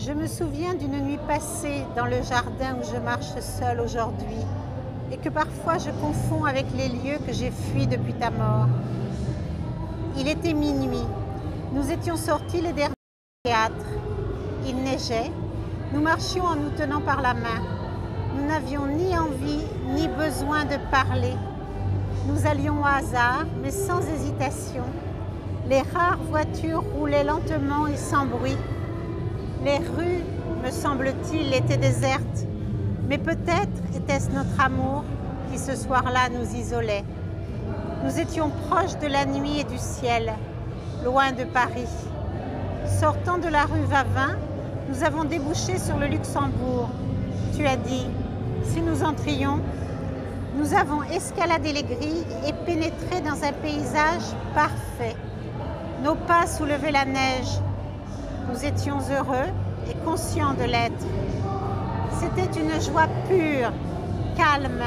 Je me souviens d'une nuit passée dans le jardin où je marche seule aujourd'hui et que parfois je confonds avec les lieux que j'ai fuis depuis ta mort. Il était minuit. Nous étions sortis les derniers du théâtre. Il neigeait. Nous marchions en nous tenant par la main. Nous n'avions ni envie ni besoin de parler. Nous allions au hasard, mais sans hésitation. Les rares voitures roulaient lentement et sans bruit. Les rues, me semble-t-il, étaient désertes. Mais peut-être était-ce notre amour qui, ce soir-là, nous isolait. Nous étions proches de la nuit et du ciel, loin de Paris. Sortant de la rue Vavin, nous avons débouché sur le Luxembourg. Tu as dit, si nous entrions, nous avons escaladé les grilles et pénétré dans un paysage parfait. Nos pas soulevaient la neige. Nous étions heureux et conscients de l'être. C'était une joie pure, calme,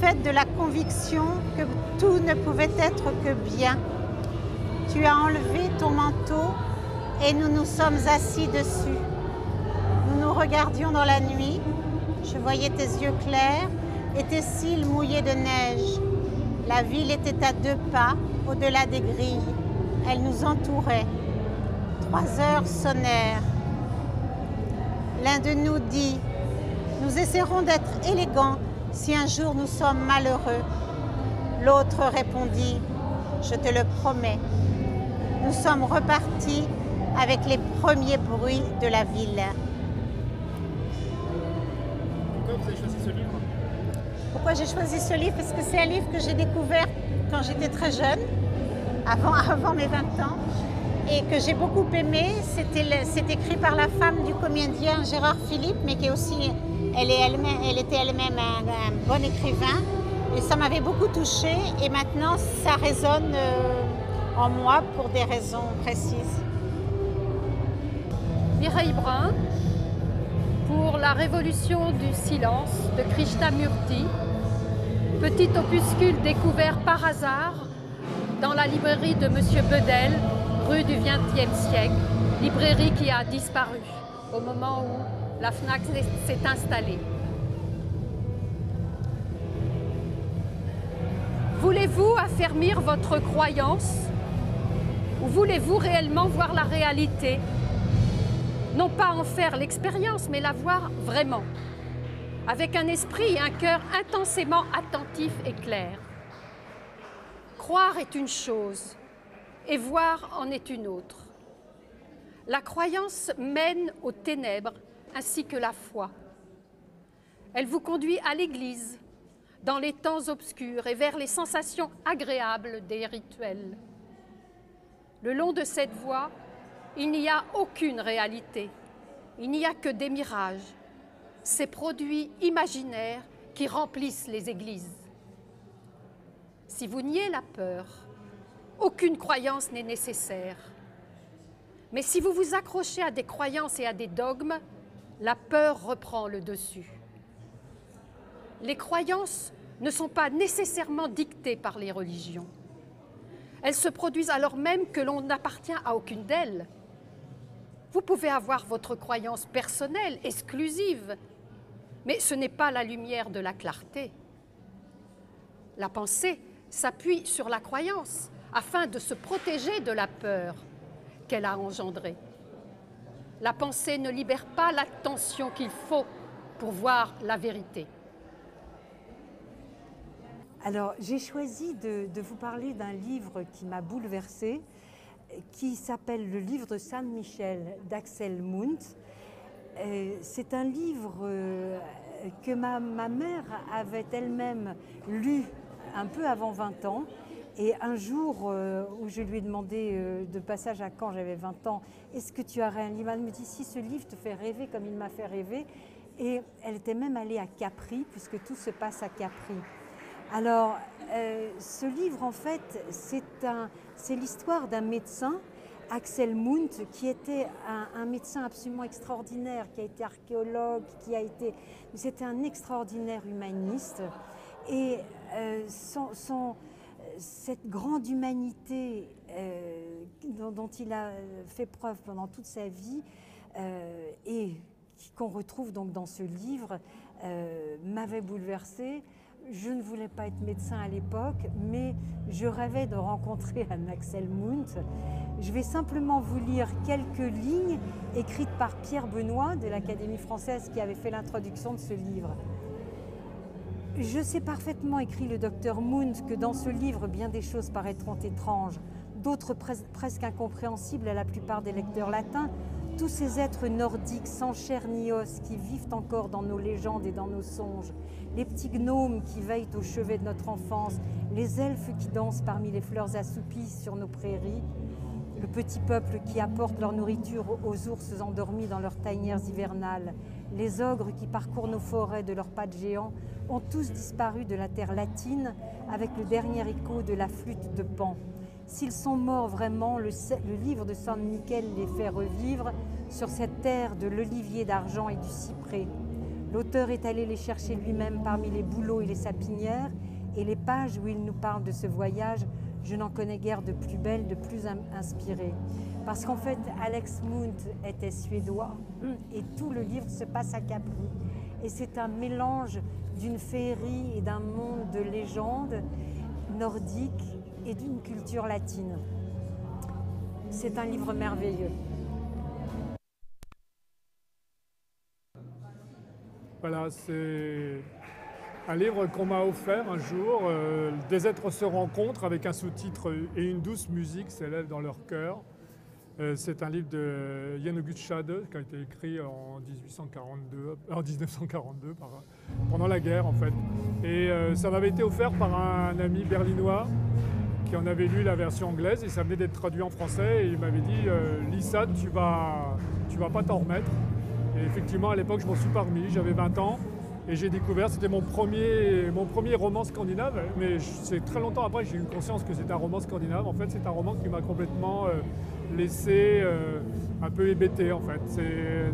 faite de la conviction que tout ne pouvait être que bien. Tu as enlevé ton manteau et nous nous sommes assis dessus. Nous nous regardions dans la nuit. Je voyais tes yeux clairs et tes cils mouillés de neige. La ville était à 2 pas, au-delà des grilles. Elle nous entourait. 3 heures sonnèrent. L'un de nous dit, nous essaierons d'être élégants si un jour nous sommes malheureux. L'autre répondit, je te le promets. Nous sommes repartis avec les premiers bruits de la ville. Pourquoi vous avez choisi ce livre? Pourquoi j'ai choisi ce livre? Parce que c'est un livre que j'ai découvert quand j'étais très jeune, avant mes 20 ans, et que j'ai beaucoup aimé. C'est écrit par la femme du comédien Gérard Philipe, mais qui est aussi, elle était elle-même un bon écrivain. Et ça m'avait beaucoup touchée, et maintenant ça résonne en moi pour des raisons précises. Mireille Brun, pour La Révolution du silence de Krishnamurti, petit opuscule découvert par hasard dans la librairie de Monsieur Bedel, rue du XXe siècle, librairie qui a disparu au moment où la FNAC s'est installée. Voulez-vous affermir votre croyance ou voulez-vous réellement voir la réalité? Non pas en faire l'expérience, mais la voir vraiment, avec un esprit et un cœur intensément attentifs et clairs. Croire est une chose, et voir en est une autre. La croyance mène aux ténèbres, ainsi que la foi. Elle vous conduit à l'église, dans les temps obscurs et vers les sensations agréables des rituels. Le long de cette voie, il n'y a aucune réalité, il n'y a que des mirages, ces produits imaginaires qui remplissent les églises. Si vous niez la peur, aucune croyance n'est nécessaire. Mais si vous vous accrochez à des croyances et à des dogmes, la peur reprend le dessus. Les croyances ne sont pas nécessairement dictées par les religions. Elles se produisent alors même que l'on n'appartient à aucune d'elles. Vous pouvez avoir votre croyance personnelle, exclusive, mais ce n'est pas la lumière de la clarté. La pensée s'appuie sur la croyance afin de se protéger de la peur qu'elle a engendrée. La pensée ne libère pas l'attention qu'il faut pour voir la vérité. Alors, j'ai choisi de vous parler d'un livre qui m'a bouleversée, qui s'appelle Le livre de Saint-Michel d'Axel Munthe. C'est un livre que ma mère avait elle-même lu un peu avant 20 ans. Et un jour où je lui ai demandé de passage à Caen, j'avais 20 ans, est-ce que tu aurais un livre? Elle me dit, si ce livre te fait rêver comme il m'a fait rêver. Et elle était même allée à Capri, puisque tout se passe à Capri. Alors, ce livre, en fait, c'est l'histoire d'un médecin, Axel Munthe, qui était un médecin absolument extraordinaire, qui a été archéologue, c'était un extraordinaire humaniste. Et cette grande humanité dont il a fait preuve pendant toute sa vie et qu'on retrouve donc dans ce livre, m'avait bouleversée. Je ne voulais pas être médecin à l'époque, mais je rêvais de rencontrer un Axel Munthe. Je vais simplement vous lire quelques lignes écrites par Pierre Benoît de l'Académie française qui avait fait l'introduction de ce livre. Je sais parfaitement, écrit le docteur Munthe, que dans ce livre, bien des choses paraîtront étranges, d'autres presque incompréhensibles à la plupart des lecteurs latins. Tous ces êtres nordiques sans chair ni os qui vivent encore dans nos légendes et dans nos songes, les petits gnomes qui veillent au chevet de notre enfance, les elfes qui dansent parmi les fleurs assoupies sur nos prairies, le petit peuple qui apporte leur nourriture aux ours endormis dans leurs tanières hivernales, les ogres qui parcourent nos forêts de leurs pas de géants, ont tous disparu de la terre latine avec le dernier écho de la flûte de Pan. S'ils sont morts vraiment, le livre de San Michel les fait revivre sur cette terre de l'olivier d'argent et du cyprès. L'auteur est allé les chercher lui-même parmi les bouleaux et les sapinières, et les pages où il nous parle de ce voyage, je n'en connais guère de plus belle, de plus inspirée. Parce qu'en fait, Alex Munthe était suédois, et tout le livre se passe à Capri. Et c'est un mélange d'une féerie et d'un monde de légendes nordiques et d'une culture latine. C'est un livre merveilleux. Voilà, c'est un livre qu'on m'a offert un jour. Des êtres se rencontrent avec un sous-titre et une douce musique s'élève dans leur cœur. C'est un livre de Jan August Schade qui a été écrit en 1942, pendant la guerre en fait. Et ça m'avait été offert par un ami berlinois qui en avait lu la version anglaise et ça venait d'être traduit en français et il m'avait dit lis ça, tu vas pas t'en remettre. Et effectivement à l'époque je m'en suis pas remis, j'avais 20 ans et j'ai découvert, c'était mon premier roman scandinave, mais c'est très longtemps après que j'ai eu conscience que c'était un roman scandinave. En fait c'est un roman qui m'a complètement laissé un peu hébété en fait.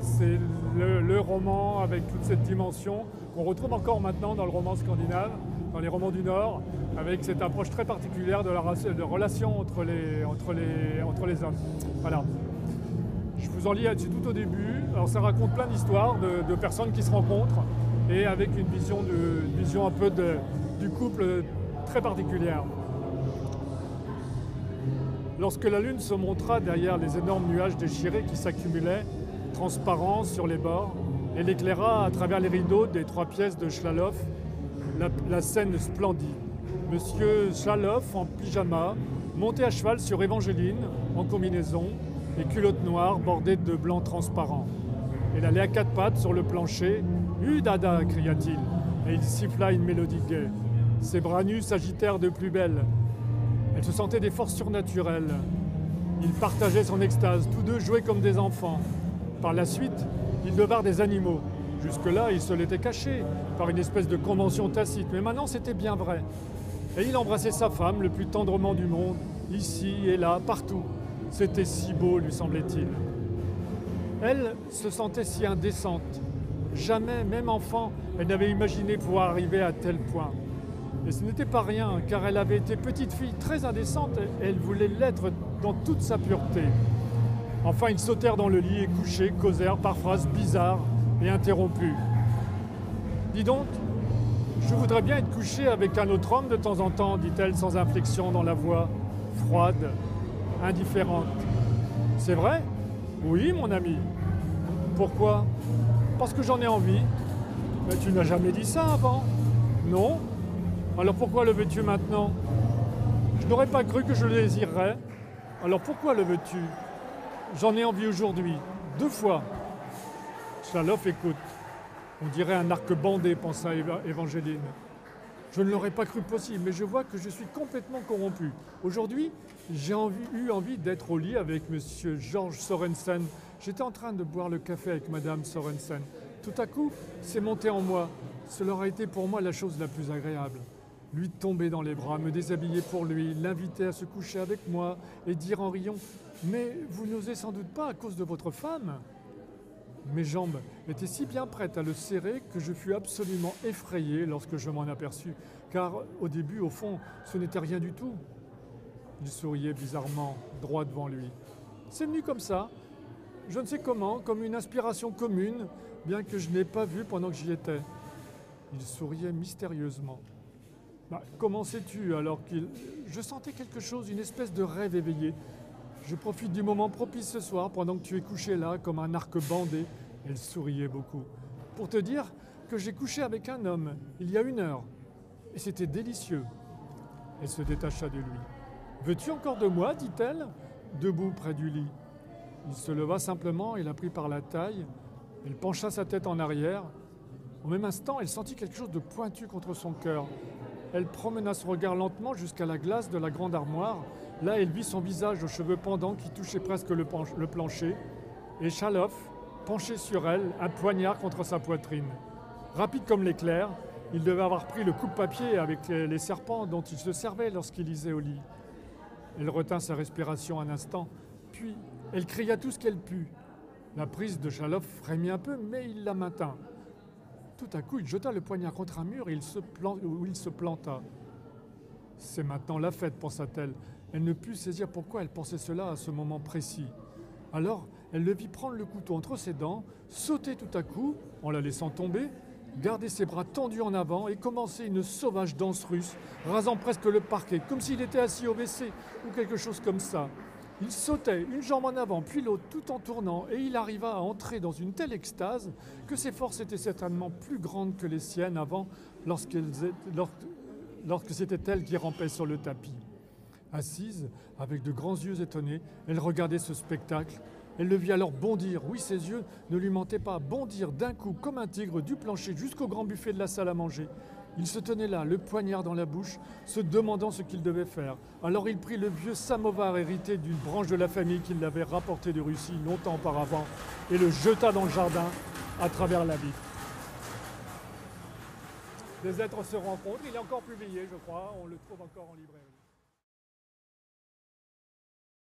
C'est le roman avec toute cette dimension qu'on retrouve encore maintenant dans le roman scandinave, dans les romans du Nord, avec cette approche très particulière de relation entre les hommes. Voilà. Je vous en lis tout au début. Alors ça raconte plein d'histoires de personnes qui se rencontrent et avec une vision un peu du couple très particulière. Lorsque la lune se montra derrière les énormes nuages déchirés qui s'accumulaient, transparents sur les bords, et l'éclaira à travers les rideaux des 3 pièces de Schlaloff, la scène splendide. Monsieur Schlaloff en pyjama, monté à cheval sur Évangeline, en combinaison, et culotte noire bordée de blanc transparent. Elle allait à 4 pattes sur le plancher. « Dada !» cria-t-il, et il siffla une mélodie gaie. Ses bras nus s'agitèrent de plus belle. Elle se sentait des forces surnaturelles. Ils partageaient son extase, tous deux jouaient comme des enfants. Par la suite, ils devinrent des animaux. Jusque-là, ils se l'étaient cachés par une espèce de convention tacite, mais maintenant c'était bien vrai. Et il embrassait sa femme le plus tendrement du monde, ici et là, partout. C'était si beau, lui semblait-il. Elle se sentait si indécente. Jamais, même enfant, elle n'avait imaginé pouvoir arriver à tel point. Et ce n'était pas rien, car elle avait été petite fille très indécente et elle voulait l'être dans toute sa pureté. Enfin, ils sautèrent dans le lit et couchés, causèrent par phrases bizarres et interrompues. « Dis donc, je voudrais bien être couchée avec un autre homme de temps en temps, dit-elle sans inflexion dans la voix, froide, indifférente. « C'est vrai ? Oui, mon ami. Pourquoi ? Parce que j'en ai envie. Mais tu n'as jamais dit ça avant. Non ? Alors pourquoi le veux-tu maintenant ? Je n'aurais pas cru que je le désirerais. Alors pourquoi le veux-tu ? J'en ai envie aujourd'hui, 2 fois. Schlaloff écoute. On dirait un arc bandé, pensa Évangeline. Je ne l'aurais pas cru possible, mais je vois que je suis complètement corrompu. Aujourd'hui, j'ai eu envie d'être au lit avec monsieur Georges Sorensen. J'étais en train de boire le café avec madame Sorensen. Tout à coup, c'est monté en moi. Cela aurait été pour moi la chose la plus agréable. Lui tomber dans les bras, me déshabiller pour lui, l'inviter à se coucher avec moi et dire en riant « Mais vous n'osez sans doute pas à cause de votre femme ?» Mes jambes étaient si bien prêtes à le serrer que je fus absolument effrayé lorsque je m'en aperçus, car au début, au fond, ce n'était rien du tout. Il souriait bizarrement, droit devant lui. « C'est venu comme ça. je ne sais comment, comme une inspiration commune, bien que je n'ai pas vu pendant que j'y étais. Il souriait mystérieusement. Comment sais-tu alors qu'il... Je sentais quelque chose, une espèce de rêve éveillé. Je profite du moment propice ce soir pendant que tu es couché là comme un arc bandé. Elle souriait beaucoup. Pour te dire que j'ai couché avec un homme il y a 1 heure. Et c'était délicieux. Elle se détacha de lui. Veux-tu encore de moi, dit-elle, debout près du lit. Il se leva simplement et la prit par la taille. Elle pencha sa tête en arrière. Au même instant, elle sentit quelque chose de pointu contre son cœur. Elle promena son regard lentement jusqu'à la glace de la grande armoire. Là, elle vit son visage aux cheveux pendants qui touchait presque le plancher. Et Chaloff, penché sur elle, un poignard contre sa poitrine. Rapide comme l'éclair, il devait avoir pris le coupe-papier avec les serpents dont il se servait lorsqu'il lisait au lit. Elle retint sa respiration un instant, puis elle cria tout ce qu'elle put. La prise de Chaloff frémit un peu, mais il la maintint. Tout à coup, il jeta le poignard contre un mur et où il se planta. C'est maintenant la fête, pensa-t-elle. Elle ne put saisir pourquoi elle pensait cela à ce moment précis. Alors, elle le vit prendre le couteau entre ses dents, sauter tout à coup, en la laissant tomber, garder ses bras tendus en avant et commencer une sauvage danse russe, rasant presque le parquet, comme s'il était assis au WC ou quelque chose comme ça. Il sautait, une jambe en avant, puis l'autre, tout en tournant, et il arriva à entrer dans une telle extase que ses forces étaient certainement plus grandes que les siennes avant, lorsque c'était elle qui rampait sur le tapis. Assise, avec de grands yeux étonnés, elle regardait ce spectacle. Elle le vit alors bondir, oui, ses yeux ne lui mentaient pas, bondir d'un coup comme un tigre du plancher jusqu'au grand buffet de la salle à manger. Il se tenait là, le poignard dans la bouche, se demandant ce qu'il devait faire. Alors il prit le vieux samovar hérité d'une branche de la famille qu'il l'avait rapporté de Russie longtemps auparavant et le jeta dans le jardin à travers la vitre. Les êtres se rencontrent, il est encore publié, je crois, on le trouve encore en librairie.